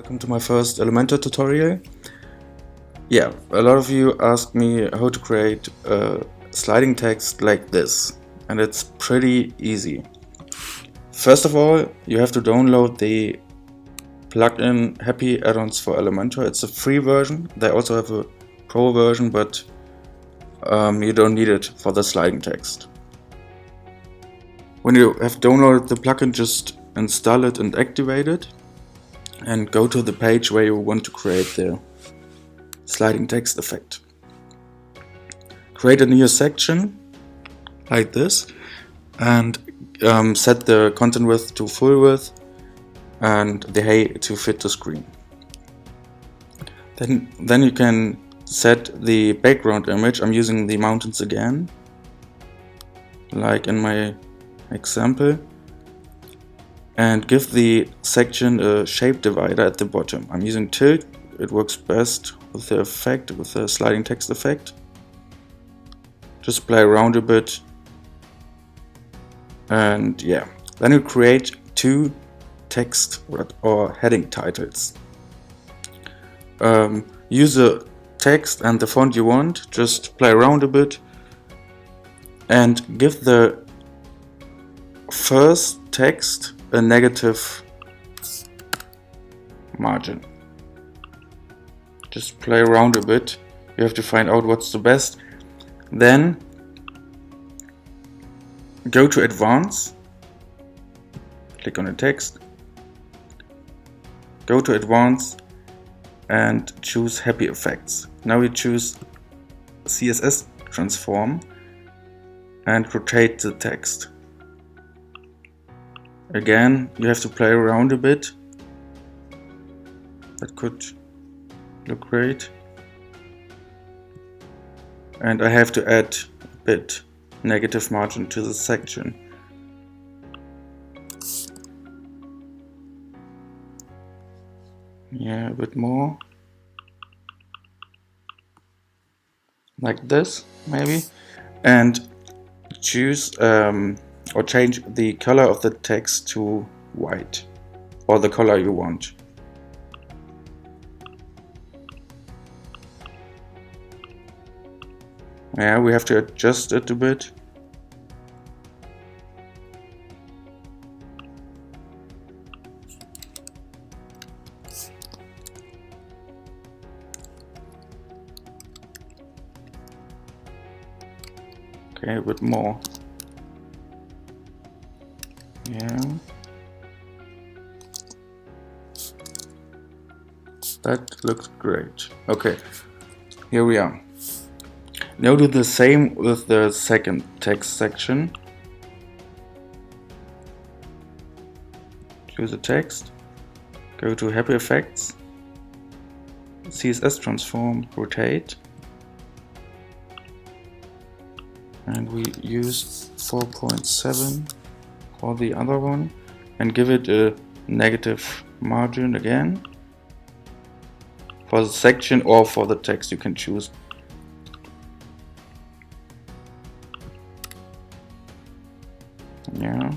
Welcome to my first Elementor tutorial. Yeah, a lot of you asked me how to create sliding text like this, and it's pretty easy. First of all, you have to download the plugin Happy Add-ons for Elementor. It's a free version. They also have a pro version, but you don't need it for the sliding text. When you have downloaded the plugin, just install it and activate it, and go to the page where you want to create the sliding text effect. Create a new section like this and set the content width to full width and the height to fit the screen. Then you can set the background image. I'm using the mountains again, like in my example, and give the section a shape divider at the bottom. I'm using tilt. It works best with the effect, with the sliding text effect. Just play around a bit, and yeah, then you create two text or heading titles. Use the text and the font you want, just play around a bit, and give the first text a negative margin. Just play around a bit. You have to find out what's the best. Then go to Advanced, click on the text, go to Advanced and choose Happy Effects. Now you choose CSS Transform and rotate the text. Again, you have to play around a bit. That could look great. And I have to add a bit negative margin to the section. Yeah, a bit more. Like this, maybe. And choose or change the color of the text to white, or the color you want. Yeah, we have to adjust it a bit. Okay, a bit more. Yeah, that looks great. Okay, here we are. Now do the same with the second text section. Choose the text, go to Happy Effects, CSS Transform, Rotate, and we use 4.7 for the other one, and give it a negative margin again for the section or for the text. You can choose. Yeah,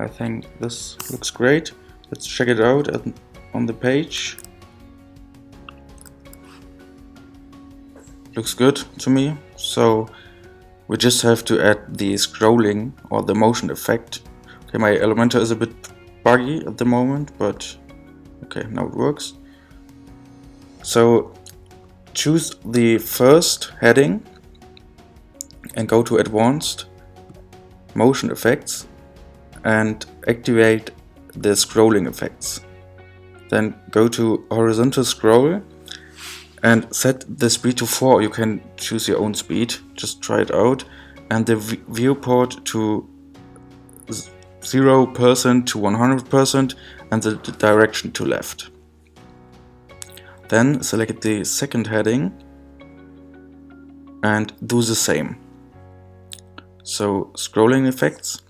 I think this looks great. Let's check it out on the page. Looks good to me. So we just have to add the scrolling or the motion effect. Okay, my Elementor is a bit buggy at the moment, but okay, now it works. So choose the first heading and go to Advanced, Motion Effects, and activate the scrolling effects. Then go to Horizontal Scroll and set the speed to 4. You can choose your own speed, just try it out, and the viewport to 0% to 100%, and the direction to left. Then select the second heading and do the same. So scrolling effects,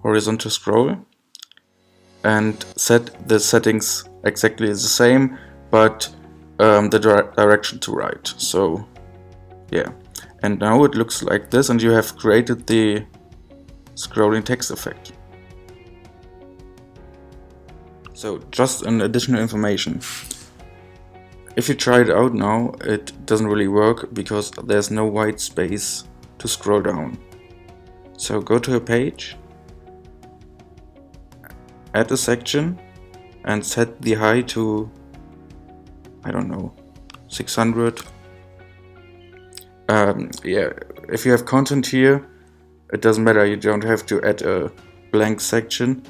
horizontal scroll, and set the settings exactly the same, but the direction to right. So yeah, and now it looks like this, and you have created the scrolling text effect. So just an additional information. If you try it out now, it doesn't really work because there's no white space to scroll down. So go to a page, add a section, and set the height to, I don't know, 600. Yeah, if you have content here, it doesn't matter, you don't have to add a blank section,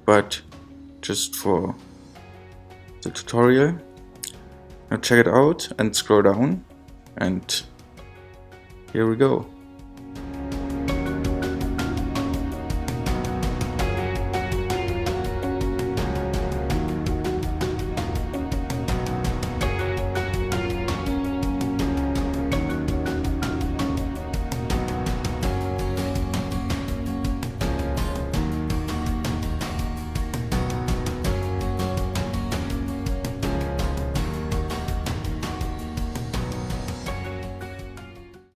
but just for the tutorial. Now check it out and scroll down, and here we go.